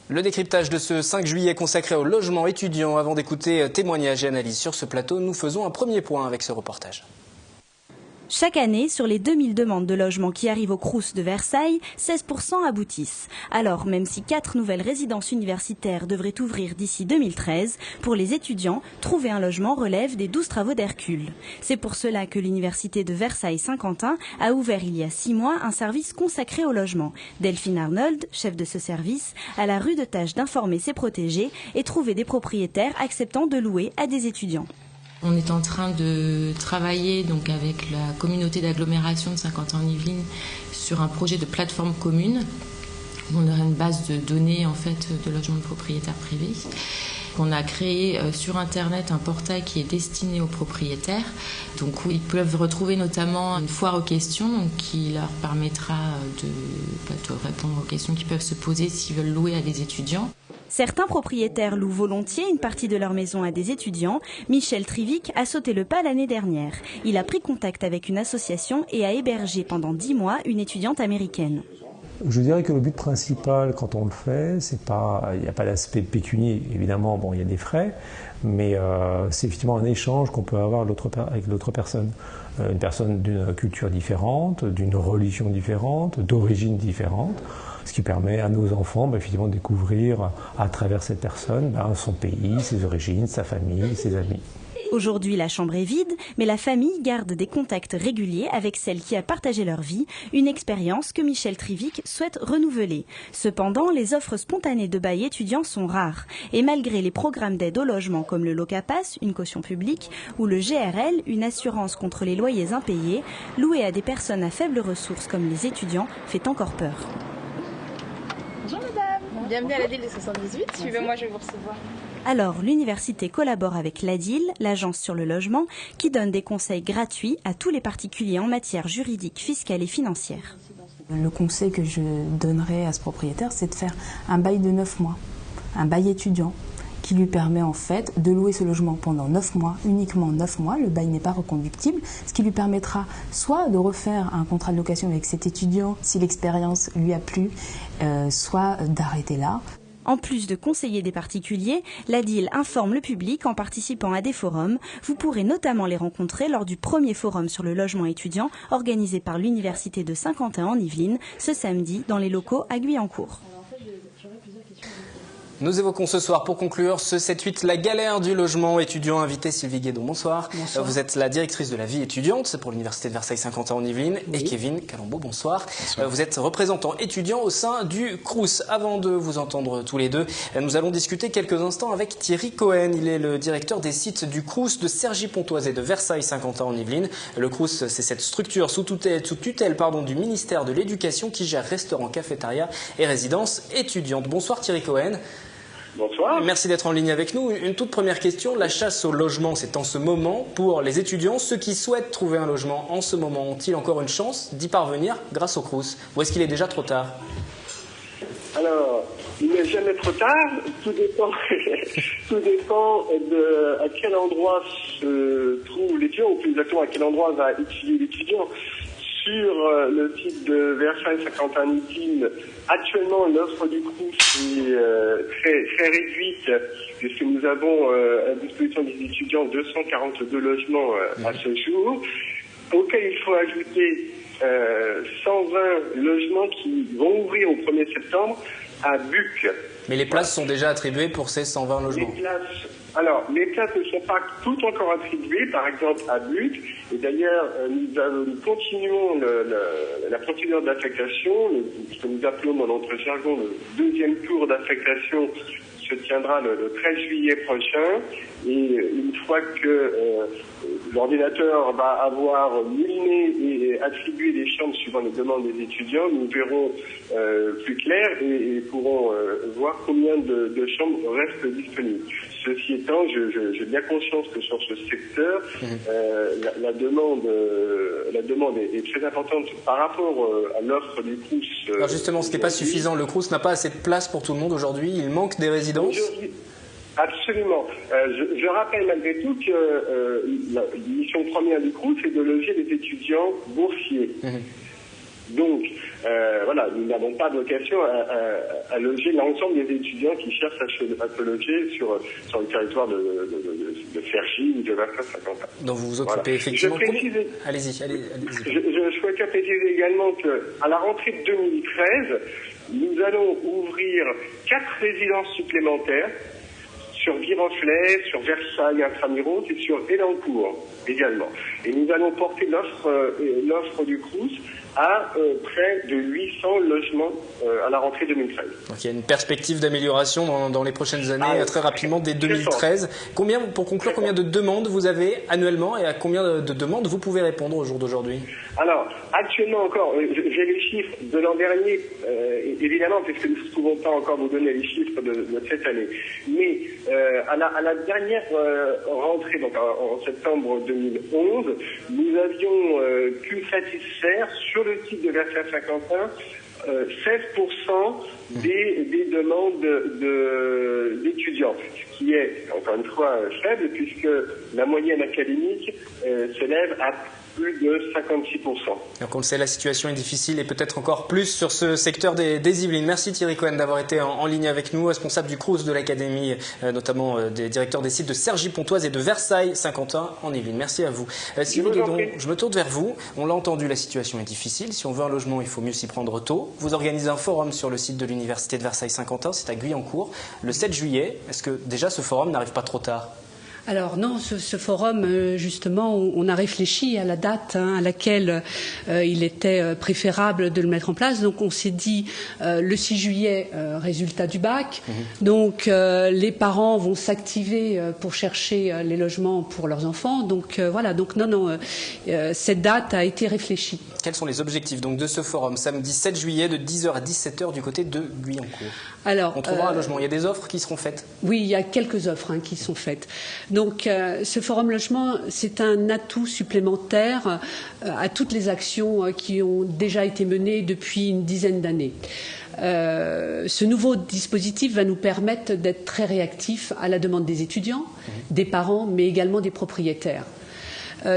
Le décryptage de ce 5 juillet consacré au logement étudiant. Avant d'écouter témoignages et analyses sur ce plateau, nous faisons un premier point avec ce reportage. Chaque année, sur les 2000 demandes de logement qui arrivent au Crous de Versailles, 16% aboutissent. Alors, même si 4 nouvelles résidences universitaires devraient ouvrir d'ici 2013, pour les étudiants, trouver un logement relève des 12 travaux d'Hercule. C'est pour cela que l'université de Versailles-Saint-Quentin a ouvert il y a 6 mois un service consacré au logement. Delphine Arnold, chef de ce service, a la rude tâche d'informer ses protégés et trouver des propriétaires acceptant de louer à des étudiants. On est en train de travailler donc avec la communauté d'agglomération de Saint-Quentin-en-Yvelines sur un projet de plateforme commune. On aura une base de données en fait de logements de propriétaires privés. On a créé sur Internet un portail qui est destiné aux propriétaires, donc où ils peuvent retrouver notamment une foire aux questions donc, qui leur permettra de répondre aux questions qui peuvent se poser s'ils veulent louer à des étudiants. Certains propriétaires louent volontiers une partie de leur maison à des étudiants. Michel Trivic a sauté le pas l'année dernière. Il a pris contact avec une association et a hébergé pendant 10 mois une étudiante américaine. Je dirais que le but principal quand on le fait, il n'y a pas d'aspect pécunier. Évidemment, il y a des frais, mais c'est effectivement un échange qu'on peut avoir avec l'autre personne. Une personne d'une culture différente, d'une religion différente, d'origine différente. Ce qui permet à nos enfants effectivement de découvrir à travers cette personne son pays, ses origines, sa famille, ses amis. Aujourd'hui, la chambre est vide, mais la famille garde des contacts réguliers avec celle qui a partagé leur vie, une expérience que Michel Trivic souhaite renouveler. Cependant, les offres spontanées de bail étudiants sont rares. Et malgré les programmes d'aide au logement comme le Locapass, une caution publique, ou le GRL, une assurance contre les loyers impayés, louer à des personnes à faibles ressources comme les étudiants fait encore peur. Bonjour madame, bienvenue à l'ADIL de 78, suivez-moi, je vais vous recevoir. Alors, l'université collabore avec l'ADIL, l'agence sur le logement, qui donne des conseils gratuits à tous les particuliers en matière juridique, fiscale et financière. Le conseil que je donnerais à ce propriétaire, c'est de faire un bail de 9 mois, un bail étudiant, qui lui permet en fait de louer ce logement pendant 9 mois, uniquement 9 mois, le bail n'est pas reconductible, ce qui lui permettra soit de refaire un contrat de location avec cet étudiant si l'expérience lui a plu, soit d'arrêter là. En plus de conseiller des particuliers, l'ADIL informe le public en participant à des forums. Vous pourrez notamment les rencontrer lors du premier forum sur le logement étudiant organisé par l'université de Saint-Quentin-en-Yvelines ce samedi dans les locaux à Guyancourt. Nous évoquons ce soir, pour conclure, ce 7-8, la galère du logement étudiant. Invité Sylvie Guédon, bonsoir. Bonsoir. Vous êtes la directrice de la vie étudiante, c'est pour l'université de Versailles-Saint-Quentin-en-Yvelines. Oui. Et Kevin Calambeau, bonsoir. Vous êtes représentant étudiant au sein du Crous. Avant de vous entendre tous les deux, nous allons discuter quelques instants avec Thierry Cohen. Il est le directeur des sites du Crous de Cergy-Pontoise et de Versailles-Saint-Quentin-en-Yvelines. Le Crous, c'est cette structure sous tutelle du ministère de l'Éducation qui gère restaurants, cafétérias et résidences étudiantes. Bonsoir Thierry Cohen. Bonsoir. Merci d'être en ligne avec nous. Une toute première question. La chasse au logement, c'est en ce moment pour les étudiants. Ceux qui souhaitent trouver un logement en ce moment, ont-ils encore une chance d'y parvenir grâce au Crous? Ou est-ce qu'il est déjà trop tard? Alors, il n'est jamais trop tard. Tout dépend, de à quel endroit se trouve l'étudiant, ou plus exactement à quel endroit va étudier l'étudiant. Sur le site de Versailles-Saint-Quentin-en-Yvelines, actuellement l'offre du Crous est très réduite puisque nous avons à disposition des étudiants 242 logements à ce jour, auquel il faut ajouter 120 logements qui vont ouvrir au 1er septembre à Buc. Mais les places sont déjà attribuées pour ces 120 logements. Les places ne sont pas toutes encore attribuées, par exemple à Buc. Et d'ailleurs, nous continuons la procédure d'affectation, ce que nous appelons dans notre jargon le deuxième tour d'affectation se tiendra le 13 juillet prochain. Et une fois que l'ordinateur va avoir mouliné et attribué les chambres suivant les demandes des étudiants, nous verrons plus clair et pourrons voir combien de chambres restent disponibles. Ceci étant, j'ai bien conscience que sur ce secteur, la demande est très importante par rapport à l'offre du Crous. Alors justement, ce qui n'est pas suffisant, le Crous n'a pas assez de place pour tout le monde aujourd'hui. Il manque des résidences. Absolument. Je rappelle malgré tout que la mission première du Crous, c'est de loger des étudiants boursiers. Donc, voilà, nous n'avons pas vocation à loger l'ensemble des étudiants qui cherchent à se loger sur le territoire de Cergy ou de Versailles-Saint-Quentin. Donc vous vous occupez effectivement... Allez-y. Je souhaiterais préciser également qu'à la rentrée de 2013, nous allons ouvrir 4 résidences supplémentaires sur Viroflay, sur Versailles Intramuros et sur Elancourt également. Et nous allons porter l'offre du Crous à près de 800 logements à la rentrée 2013. Donc il y a une perspective d'amélioration dans les prochaines années, très rapidement, dès 2013. Pour conclure, combien de demandes vous avez annuellement et à combien de demandes vous pouvez répondre au jour d'aujourd'hui? Alors, actuellement encore, j'ai les chiffres de l'an dernier, évidemment, puisque nous ne pouvons pas encore vous donner les chiffres de cette année. Mais à la dernière rentrée, donc en septembre 2011, nous avions pu satisfaire sur le site de Versailles-Saint-Quentin 16% des demandes d'étudiants, ce qui est encore une fois faible puisque la moyenne académique s'élève à plus de 56%. Donc on le sait, la situation est difficile et peut-être encore plus sur ce secteur des Yvelines. Merci Thierry Cohen d'avoir été en ligne avec nous, responsable du Crous de l'Académie, notamment des directeurs des sites de Cergy-Pontoise et de Versailles-Saint-Quentin en Yvelines. Merci à vous. Sylvie Guédon, je me tourne vers vous. On l'a entendu, la situation est difficile. Si on veut un logement, il faut mieux s'y prendre tôt. Vous organisez un forum sur le site de l'Université de Versailles-Saint-Quentin, c'est à Guyancourt, le 7 juillet. Est-ce que déjà ce forum n'arrive pas trop tard ? Alors non, ce forum, justement, on a réfléchi à la date à laquelle il était préférable de le mettre en place. Donc on s'est dit le 6 juillet, résultat du bac. Donc les parents vont s'activer pour chercher les logements pour leurs enfants. Donc voilà, donc non, cette date a été réfléchie. Quels sont les objectifs donc de ce forum samedi 7 juillet de 10h à 17h du côté de Guyancourt? Alors, on trouvera un logement. Il y a des offres qui seront faites? Oui, il y a quelques offres qui sont faites. Donc ce forum logement, c'est un atout supplémentaire à toutes les actions qui ont déjà été menées depuis une dizaine d'années. Ce nouveau dispositif va nous permettre d'être très réactifs à la demande des étudiants, des parents, mais également des propriétaires.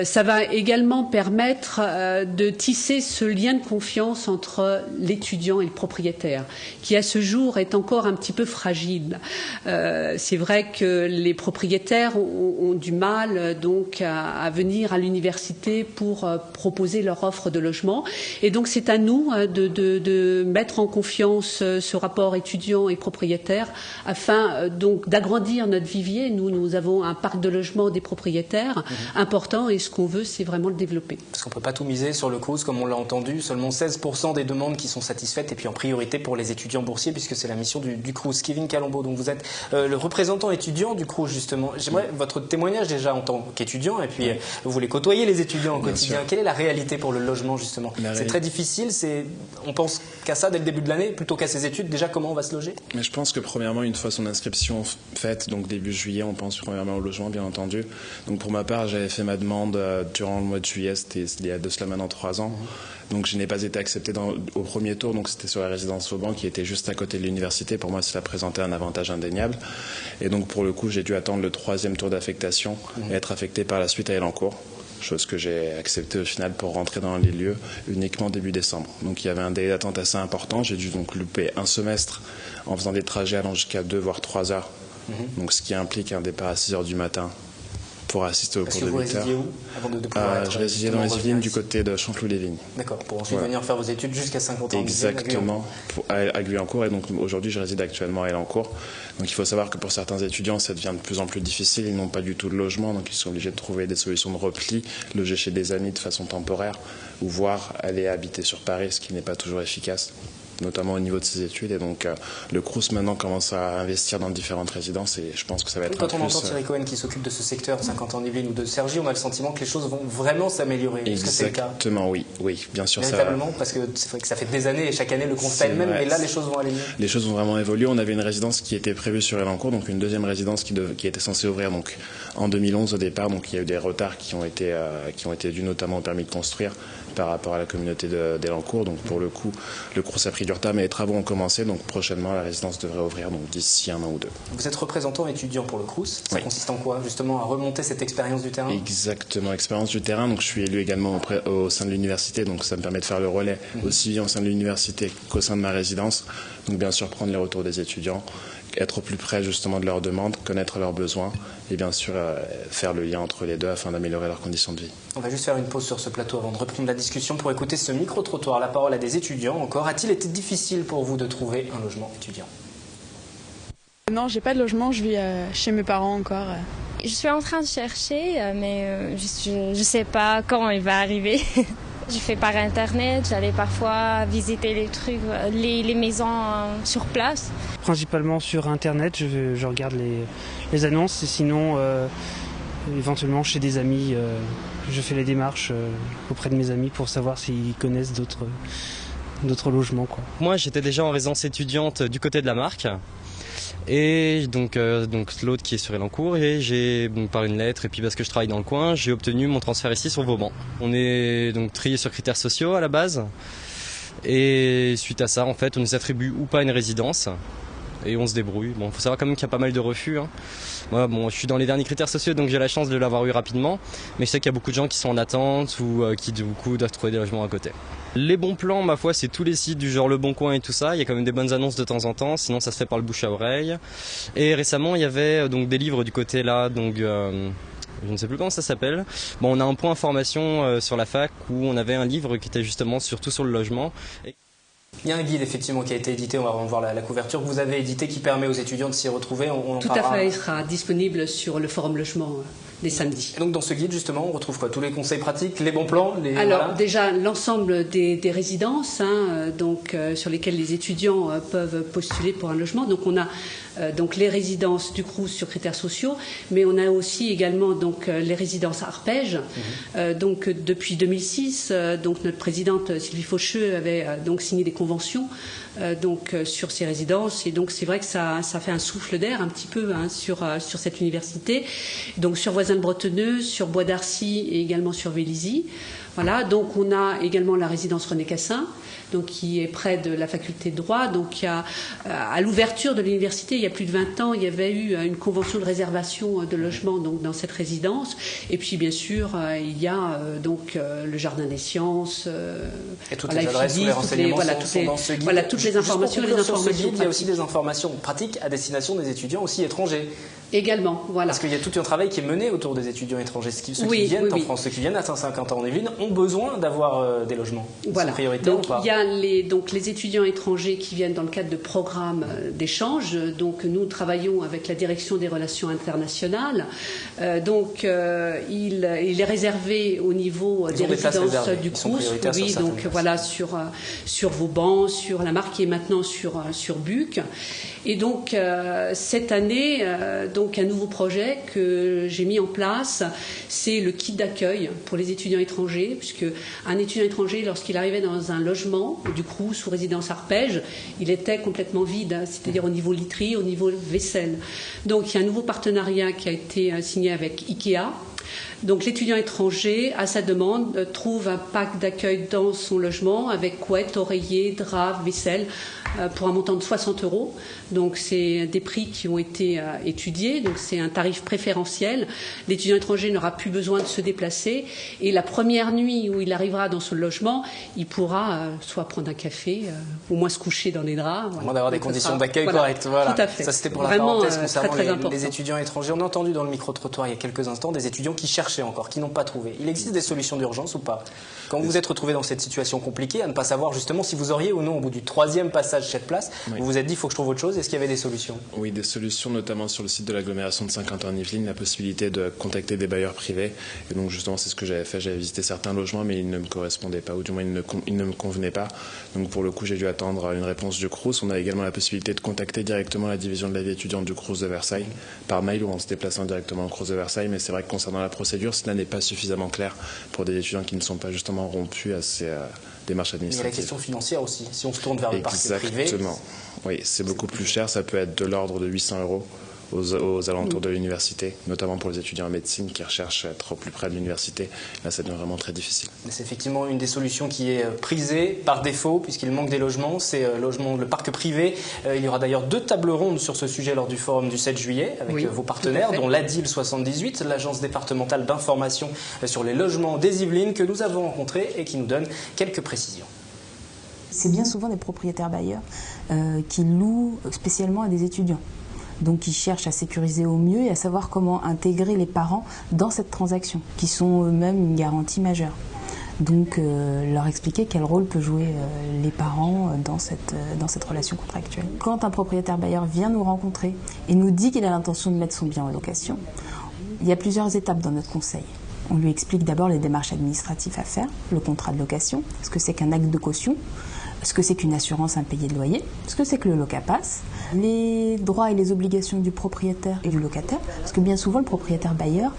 Ça va également permettre de tisser ce lien de confiance entre l'étudiant et le propriétaire, qui à ce jour est encore un petit peu fragile. C'est vrai que les propriétaires ont du mal donc à venir à l'université pour proposer leur offre de logement. Et donc c'est à nous de mettre en confiance ce rapport étudiant et propriétaire afin donc d'agrandir notre vivier. Nous avons un parc de logement des propriétaires important. Et ce qu'on veut, c'est vraiment le développer. Parce qu'on ne peut pas tout miser sur le Crous, comme on l'a entendu. Seulement 16% des demandes qui sont satisfaites, et puis en priorité pour les étudiants boursiers, puisque c'est la mission du Crous. Kevin Calombo, donc vous êtes le représentant étudiant du Crous, justement. J'aimerais votre témoignage déjà en tant qu'étudiant, et puis vous les côtoyez, les étudiants au quotidien. Quelle est la réalité pour le logement, justement? C'est très difficile, on pense qu'à ça dès le début de l'année, plutôt qu'à ses études. Déjà, comment on va se loger? Mais je pense que premièrement, une fois son inscription faite, donc début juillet, on pense premièrement au logement, bien entendu. Donc pour ma part, j'avais fait ma demande durant le mois de juillet, c'était il y a de cela maintenant 3 ans. Donc je n'ai pas été accepté au premier tour, donc c'était sur la résidence Vauban qui était juste à côté de l'université. Pour moi, cela présentait un avantage indéniable. Et donc pour le coup, j'ai dû attendre le 3e tour d'affectation et être affecté par la suite à Elancourt. Chose que j'ai acceptée au final pour rentrer dans les lieux uniquement début décembre. Donc il y avait un délai d'attente assez important. J'ai dû donc louper un semestre en faisant des trajets allant jusqu'à 2 voire 3 heures. Donc ce qui implique un départ à 6 heures du matin pour assister au cours de 8 heures. Parce que vous résidiez où avant de pouvoir je résidais dans les Yvelines du côté de Chanteloup-les-Vignes. D'accord, pour ensuite venir faire vos études jusqu'à 50 ans. Exactement, à Guyancourt. Et donc aujourd'hui, je réside actuellement à Elancourt. Donc il faut savoir que pour certains étudiants, ça devient de plus en plus difficile. Ils n'ont pas du tout de logement, donc ils sont obligés de trouver des solutions de repli, loger chez des amis de façon temporaire, ou voire aller habiter sur Paris, ce qui n'est pas toujours efficace, notamment au niveau de ses études. Et donc le Crous maintenant commence à investir dans différentes résidences et je pense que ça va être quand on entend Thierry Cohen qui s'occupe de ce secteur 50 ans en Yvelines ou de Cergy, on a le sentiment que les choses vont vraiment s'améliorer. Est-ce que c'est le cas? Exactement, oui, bien sûr. Véritablement, parce que c'est vrai que ça fait des années et chaque année le constat est le même, mais là les choses vont aller mieux. Les choses vont vraiment évoluer. On avait une résidence qui était prévue sur Elancourt, donc une deuxième résidence qui était censée ouvrir donc en 2011 au départ. Donc il y a eu des retards qui ont été dus notamment au permis de construire par rapport à la communauté d'Elancourt. Donc pour le coup, le Crous a pris du retard, mais les travaux ont commencé. Donc prochainement, la résidence devrait ouvrir d'ici 1 an ou 2. Vous êtes représentant étudiant pour le Crous. Ça consiste en quoi, justement, à remonter cette expérience du terrain? Exactement, expérience du terrain. Donc je suis élu également au sein de l'université. Donc ça me permet de faire le relais aussi bien au sein de l'université qu'au sein de ma résidence. Donc bien sûr, prendre les retours des étudiants, être au plus près justement de leurs demandes, connaître leurs besoins et bien sûr faire le lien entre les deux afin d'améliorer leurs conditions de vie. On va juste faire une pause sur ce plateau avant de reprendre la discussion pour écouter ce micro-trottoir. La parole à des étudiants encore. A-t-il été difficile pour vous de trouver un logement étudiant? Non, j'ai pas de logement, je vis chez mes parents encore. Je suis en train de chercher, mais je sais pas quand il va arriver. Je fais par internet, j'allais parfois visiter les trucs, les maisons sur place. Principalement sur internet, je regarde les annonces et sinon éventuellement chez des amis, je fais les démarches auprès de mes amis pour savoir s'ils connaissent d'autres logements, quoi. Moi j'étais déjà en résidence étudiante du côté de la Marque. Et donc l'autre qui est sur Elancourt, et j'ai par une lettre et puis parce que je travaille dans le coin, j'ai obtenu mon transfert ici sur Vauban. On est donc trié sur critères sociaux à la base et suite à ça en fait on nous attribue ou pas une résidence et on se débrouille. Bon, faut savoir quand même qu'il y a pas mal de refus, hein. Moi, je suis dans les derniers critères sociaux donc j'ai la chance de l'avoir eu rapidement, mais je sais qu'il y a beaucoup de gens qui sont en attente ou qui du coup doivent trouver des logements à côté. Les bons plans, ma foi, c'est tous les sites du genre Le Bon Coin et tout ça. Il y a quand même des bonnes annonces de temps en temps, sinon ça se fait par le bouche à oreille. Et récemment, il y avait donc des livres du côté là, donc je ne sais plus comment ça s'appelle. Bon, on a un point information sur la fac où on avait un livre qui était justement surtout sur le logement. Il y a un guide effectivement qui a été édité, on va voir la couverture que vous avez édité qui permet aux étudiants de s'y retrouver. Tout à fait, il sera disponible sur le forum logement des samedis. Et donc dans ce guide justement on retrouve quoi? Tous les conseils pratiques, les bons plans, Alors déjà l'ensemble des résidences sur lesquelles les étudiants peuvent postuler pour un logement. Donc on a donc les résidences du Crous sur critères sociaux, mais on a aussi également donc les résidences Arpège. Donc depuis 2006, donc notre présidente Sylvie Faucheux avait donc signé des conventions sur ces résidences, et donc c'est vrai que ça fait un souffle d'air un petit peu sur cette université. Donc sur Voisins-le-Bretonneux, sur Bois d'Arcy et également sur Vélizy. Voilà, donc on a également la résidence René Cassin, donc qui est près de la faculté de droit. Donc il y a, à l'ouverture de l'université, il y a plus de 20 ans, il y avait eu une convention de réservation de logement donc dans cette résidence. Et puis bien sûr, il y a le Jardin des Sciences. Et toutes les adresses, tous les renseignements sont dans ce guide. Voilà, toutes les informations. Sur ce guide, il y a aussi des informations pratiques à destination des étudiants aussi étrangers. Également, voilà. Parce qu'il y a tout un travail qui est mené autour des étudiants étrangers. Ceux qui viennent en France, ceux qui viennent à Saint-Quentin-en-Yvelines ont besoin d'avoir des logements. Voilà. C'est prioritaire ou pas? Il y a les étudiants étrangers qui viennent dans le cadre de programmes d'échange. Donc nous travaillons avec la direction des relations internationales. Il est réservé au niveau des résidences du Crous. Oui, donc voilà, sur Vauban, sur la Marque et maintenant sur Buc. Et donc cette année, un nouveau projet que j'ai mis en place, c'est le kit d'accueil pour les étudiants étrangers, puisque un étudiant étranger, lorsqu'il arrivait dans un logement du Crous ou résidence Arpège, il était complètement vide, c'est-à-dire au niveau literie, au niveau vaisselle. Donc il y a un nouveau partenariat qui a été signé avec Ikea. Donc l'étudiant étranger, à sa demande, trouve un pack d'accueil dans son logement avec couette, oreiller, drap, vaisselle pour un montant de 60 €. Donc c'est des prix qui ont été étudiés, donc c'est un tarif préférentiel. L'étudiant étranger n'aura plus besoin de se déplacer et la première nuit où il arrivera dans son logement, il pourra soit prendre un café, au moins se coucher dans les draps. Voilà. D'avoir des conditions d'accueil correctes. Voilà. Tout à fait. Ça c'était pour vraiment, la parenthèse concernant les étudiants étrangers. On a entendu dans le micro-trottoir il y a quelques instants des étudiants qui cherchaient encore, qui n'ont pas trouvé. Il existe des solutions d'urgence ou pas? Quand vous vous êtes retrouvé dans cette situation compliquée, à ne pas savoir justement si vous auriez ou non, au bout du 3e passage cette place, vous vous êtes dit il faut que je trouve autre chose. Est-ce qu'il y avait des solutions? Oui, des solutions, notamment sur le site de l'agglomération de Saint-Quentin-en-Yvelines, la possibilité de contacter des bailleurs privés. Et donc justement, c'est ce que j'avais fait. J'avais visité certains logements, mais ils ne me correspondaient pas, ou du moins ils ne me convenaient pas. Donc pour le coup, j'ai dû attendre une réponse du Crous. On a également la possibilité de contacter directement la division de la vie étudiante du Crous de Versailles, par mail ou en se déplaçant directement au Crous de Versailles. Mais c'est vrai que concernant la procédure, cela n'est pas suffisamment clair pour des étudiants qui ne sont pas justement rompus à ces démarches administratives. Il y a la question financière aussi. Si on se tourne vers le parc privé. Exactement. Oui, c'est beaucoup plus cher. Ça peut être de l'ordre de 800 € aux alentours de l'université, notamment pour les étudiants en médecine qui recherchent à être au plus près de l'université. Là, ça devient vraiment très difficile. C'est effectivement une des solutions qui est prisée par défaut, puisqu'il manque des logements. C'est le parc privé. Il y aura d'ailleurs 2 tables rondes sur ce sujet lors du forum du 7 juillet avec vos partenaires, dont l'ADIL 78, l'agence départementale d'information sur les logements des Yvelines, que nous avons rencontrée et qui nous donne quelques précisions. C'est bien souvent des propriétaires bailleurs qui louent spécialement à des étudiants. Donc ils cherchent à sécuriser au mieux et à savoir comment intégrer les parents dans cette transaction, qui sont eux-mêmes une garantie majeure. Donc leur expliquer quel rôle peut jouer les parents dans cette relation contractuelle. Quand un propriétaire bailleur vient nous rencontrer et nous dit qu'il a l'intention de mettre son bien en location, il y a plusieurs étapes dans notre conseil. On lui explique d'abord les démarches administratives à faire, le contrat de location, ce que c'est qu'un acte de caution, ce que c'est qu'une assurance impayée de loyer, ce que c'est que le locapass, les droits et les obligations du propriétaire et du locataire, parce que bien souvent le propriétaire bailleur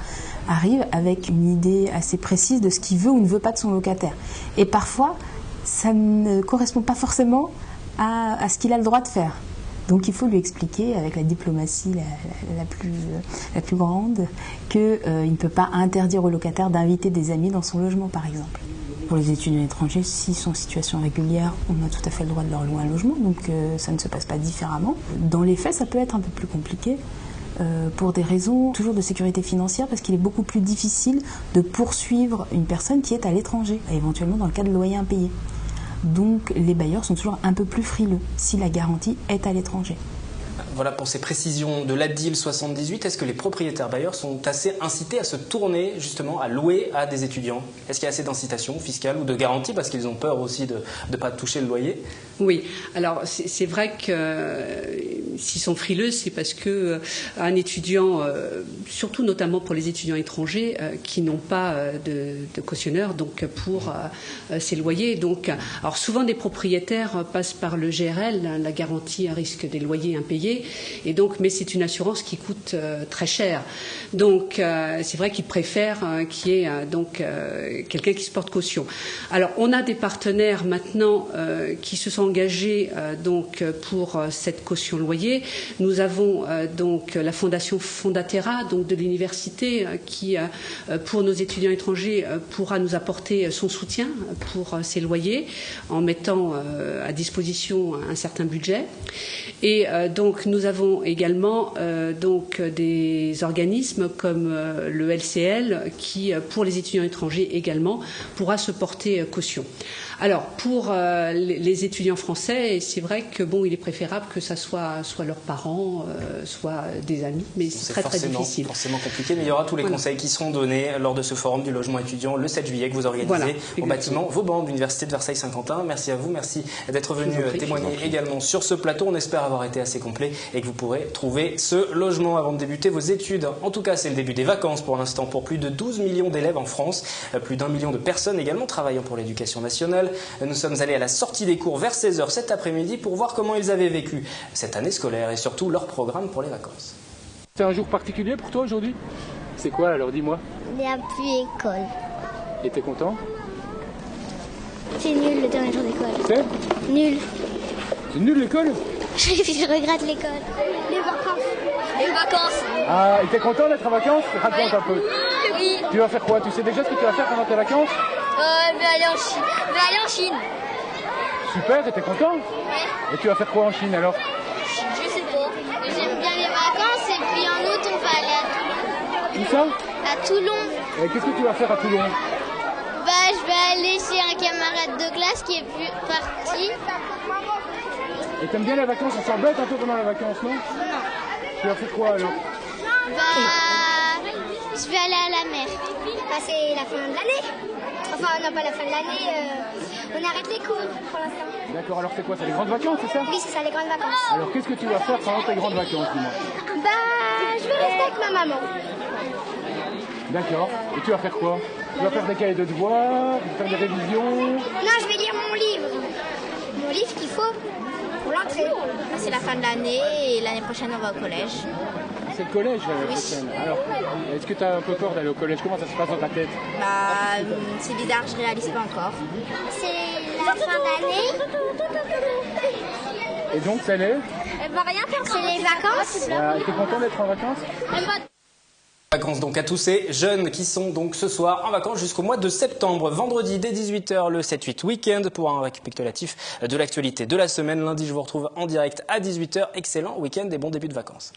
arrive avec une idée assez précise de ce qu'il veut ou ne veut pas de son locataire. Et parfois, ça ne correspond pas forcément à ce qu'il a le droit de faire. Donc il faut lui expliquer avec la diplomatie la plus grande qu'il ne peut pas interdire au locataire d'inviter des amis dans son logement, par exemple. Pour les étudiants étrangers, s'ils sont en situation régulière, on a tout à fait le droit de leur louer un logement, donc ça ne se passe pas différemment. Dans les faits, ça peut être un peu plus compliqué pour des raisons toujours de sécurité financière, parce qu'il est beaucoup plus difficile de poursuivre une personne qui est à l'étranger, éventuellement dans le cas de loyer impayé. Donc les bailleurs sont toujours un peu plus frileux si la garantie est à l'étranger. Voilà pour ces précisions de l'ADIL 78. Est-ce que les propriétaires bailleurs sont assez incités à se tourner justement à louer à des étudiants? Est-ce qu'il y a assez d'incitation fiscale ou de garantie parce qu'ils ont peur aussi de ne pas toucher le loyer? Oui, alors c'est vrai que s'ils sont frileux, c'est parce que un étudiant, surtout notamment pour les étudiants étrangers qui n'ont pas de cautionneur, donc pour ces loyers. Donc, alors souvent des propriétaires passent par le GRL, la garantie à risque des loyers impayés, et donc, mais c'est une assurance qui coûte très cher. Donc c'est vrai qu'ils préfèrent qu'il y ait quelqu'un qui se porte caution. Alors on a des partenaires maintenant qui se sont engagés pour cette caution loyer. Nous avons donc la fondation Fondaterra de l'université qui pour nos étudiants étrangers pourra nous apporter son soutien pour ces loyers en mettant à disposition un certain budget. Et donc nous avons également des organismes comme le LCL qui pour les étudiants étrangers également pourra se porter caution. Alors pour les étudiants français, c'est vrai que il est préférable que ça soit leurs parents, soit des amis, mais c'est très difficile. Forcément compliqué, mais il y aura tous les conseils qui seront donnés lors de ce forum du logement étudiant le 7 juillet que vous organisez au bâtiment Vauban de l'Université de Versailles-Saint-Quentin. Merci à vous, merci d'être venu témoigner également sur ce plateau. On espère avoir été assez complet et que vous pourrez trouver ce logement avant de débuter vos études. En tout cas, c'est le début des vacances pour l'instant pour plus de 12 millions d'élèves en France, plus d'1 million de personnes également travaillant pour l'éducation nationale. Nous sommes allés à la sortie des cours vers 16h cet après-midi pour voir comment ils avaient vécu cette année scolaire et surtout leur programme pour les vacances. C'est un jour particulier pour toi aujourd'hui? C'est quoi alors, dis-moi? Il n'y a plus école. Et t'es content? C'est nul le dernier jour d'école. C'est nul. C'est nul l'école? Je regrette l'école. Les vacances. Les vacances. Ah, et t'es content d'être en vacances? Raconte un peu. Oui. Tu vas faire quoi? Tu sais déjà ce que tu vas faire pendant tes vacances? Je vais aller en Chine. Super, et t'es content? Oui. Et tu vas faire quoi en Chine alors? Je sais pas. J'aime bien les vacances et puis en août on va aller à Toulon. Où ça? À Toulon. Et qu'est-ce que tu vas faire à Toulon? Je vais aller chez un camarade de classe qui est plus parti. Et t'aimes bien les vacances? On s'embête un peu pendant les vacances, non? Non. Tu vas faire quoi alors? Je vais aller à la mer. C'est la fin de l'année. Enfin, non, pas la fin de l'année. On arrête les cours pour l'instant. D'accord, alors c'est quoi? C'est les grandes vacances, c'est ça? Oui, c'est ça, les grandes vacances. Alors qu'est-ce que tu vas faire pendant tes grandes vacances, dis-moi? Je vais rester avec ma maman. D'accord. Et tu vas faire quoi? Tu vas faire des cahiers de devoirs? Tu vas faire des révisions? Non, je vais lire mon livre. Mon livre qu'il faut pour l'entrée. C'est la fin de l'année et l'année prochaine on va au collège. C'est le collège l'année prochaine. Alors, est-ce que tu as un peu peur d'aller au collège? Comment ça se passe dans ta tête? C'est bizarre, je réalise pas encore. C'est la fin d'année. Et donc, ça l'est? Elle va rien faire. C'est les vacances. T'es content d'être en vacances? Vacances donc à tous ces jeunes qui sont donc ce soir en vacances jusqu'au mois de septembre. Vendredi dès 18h, le 7-8 week-end pour un récapitulatif de l'actualité de la semaine. Lundi, je vous retrouve en direct à 18h. Excellent week-end et bon début de vacances.